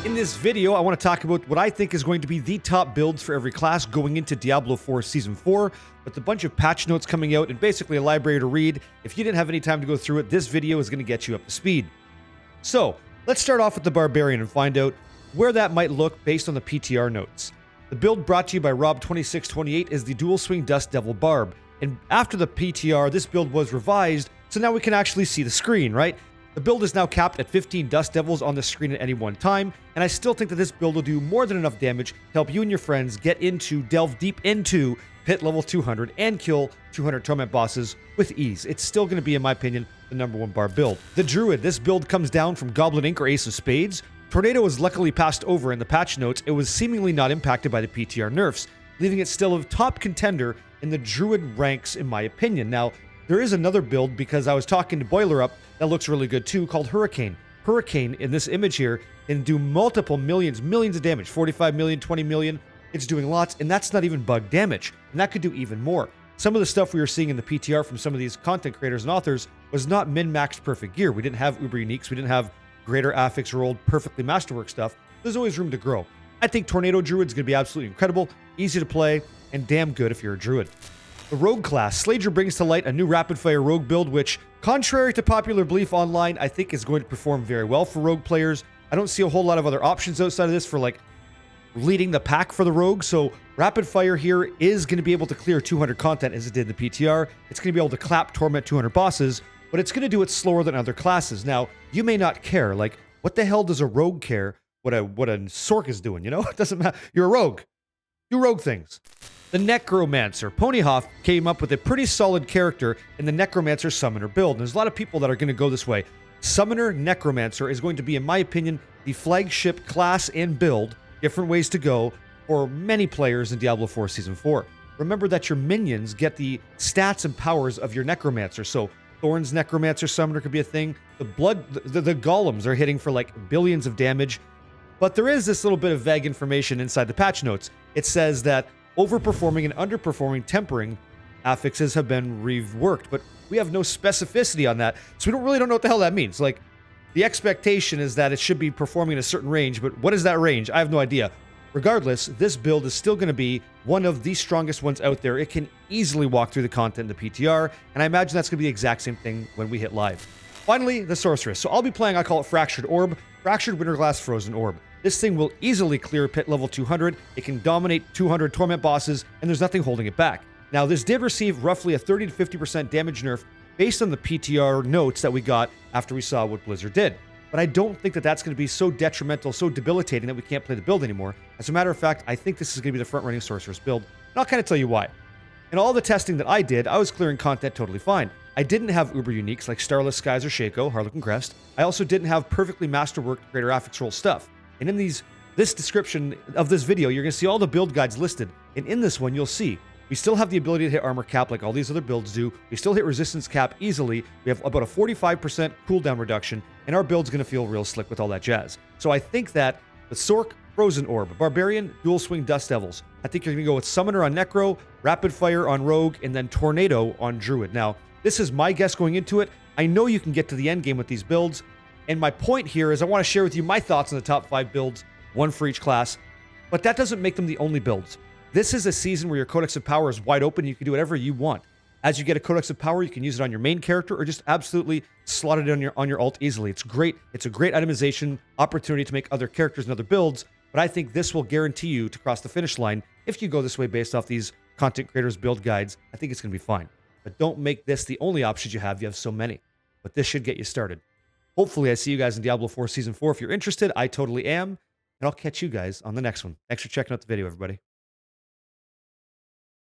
In this video, I want to talk about what I think is going to be the top builds for every class going into Diablo 4 Season 4, with a bunch of patch notes coming out and basically a library to read. If you didn't have any time to go through it, this video is going to get you up to speed. So, let's start off with the Barbarian and find out where that might look based on the PTR notes. The build brought to you by Rob2628 is the Dual Swing Dust Devil BARB, and after the PTR, this build was revised, so now we can actually see the screen, right? The build is now capped at 15 Dust Devils on the screen at any one time, and I still think that this build will do more than enough damage to help you and your friends delve deep into Pit level 200 and kill 200 Torment bosses with ease. It's still going to be, in my opinion, the #1 BARB build. The Druid, this build comes down from Goblin Ink or Ace of Spades. Tornado was luckily passed over in the patch notes. It was seemingly not impacted by the PTR nerfs, leaving it still a top contender in the Druid ranks, in my opinion. Now, there is another build, because I was talking to Boiler Up, that looks really good too, called Hurricane. Hurricane, in this image here, can do multiple millions of damage, 45 million, 20 million. It's doing lots, and that's not even bug damage, and that could do even more. Some of the stuff we were seeing in the PTR from some of these content creators and authors was not min-maxed perfect gear. We didn't have uber uniques, we didn't have greater affix rolled, perfectly masterwork stuff. There's always room to grow. I think Tornado Druid's going to be absolutely incredible, easy to play, and damn good if you're a Druid. The Rogue class. Slager brings to light a new rapid-fire Rogue build, which, contrary to popular belief online, I think is going to perform very well for Rogue players. I don't see a whole lot of other options outside of this for, like, leading the pack for the Rogue, so rapid fire here is going to be able to clear 200 content as it did in the PTR. It's going to be able to clap Torment 200 bosses, but it's going to do it slower than other classes. Now, you may not care. Like, what the hell does a Rogue care what a SORC is doing, you know? It doesn't matter. You're a Rogue. Do Rogue things. The Necromancer. Ponyhoff came up with a pretty solid character in the Necromancer Summoner build. And there's a lot of people that are going to go this way. Summoner Necromancer is going to be, in my opinion, the flagship class and build, different ways to go, for many players in Diablo 4 Season 4. Remember that your minions get the stats and powers of your Necromancer. So Thorn's Necromancer Summoner could be a thing. The Golems are hitting for like billions of damage. But there is this little bit of vague information inside the patch notes. It says that overperforming and underperforming tempering affixes have been reworked, but we have no specificity on that, so we don't know what the hell that means. Like, the expectation is that it should be performing in a certain range, but what is that range? I have no idea. Regardless, this build is still going to be one of the strongest ones out there. It can easily walk through the content in the PTR, and I imagine that's going to be the exact same thing when we hit live. Finally, the Sorceress. So I'll be playing, I call it Fractured Orb, Fractured Winterglass Frozen Orb. This thing will easily clear Pit level 200, it can dominate 200 Torment bosses, and there's nothing holding it back. Now, this did receive roughly a 30 to 50% damage nerf based on the PTR notes that we got after we saw what Blizzard did. But I don't think that that's going to be so detrimental, so debilitating that we can't play the build anymore. As a matter of fact, I think this is going to be the front-running Sorceress build, and I'll kind of tell you why. In all the testing that I did, I was clearing content totally fine. I didn't have uber uniques like Starless Skies or Shaco, Harlequin Crest. I also didn't have perfectly masterworked greater affix roll stuff. And in this description of this video, you're going to see all the build guides listed. And in this one, you'll see we still have the ability to hit armor cap like all these other builds do. We still hit resistance cap easily. We have about a 45% cooldown reduction, and our build's going to feel real slick with all that jazz. So I think that the SORC, Frozen Orb, Barbarian, Dual Swing Dust Devils. I think you're going to go with Summoner on Necro, Rapid Fire on Rogue, and then Tornado on Druid. Now, this is my guess going into it. I know you can get to the end game with these builds, and my point here is I want to share with you my thoughts on the top 5 builds, one for each class, but that doesn't make them the only builds. This is a season where your Codex of Power is wide open. You can do whatever you want. As you get a Codex of Power, you can use it on your main character or just absolutely slot it on your alt easily. It's great. It's a great itemization opportunity to make other characters and other builds, but I think this will guarantee you to cross the finish line if you go this way based off these content creators' build guides. I think it's going to be fine. But don't make this the only options you have. You have so many. But this should get you started. Hopefully, I see you guys in Diablo 4 Season 4. If you're interested, I totally am. And I'll catch you guys on the next one. Thanks for checking out the video, everybody.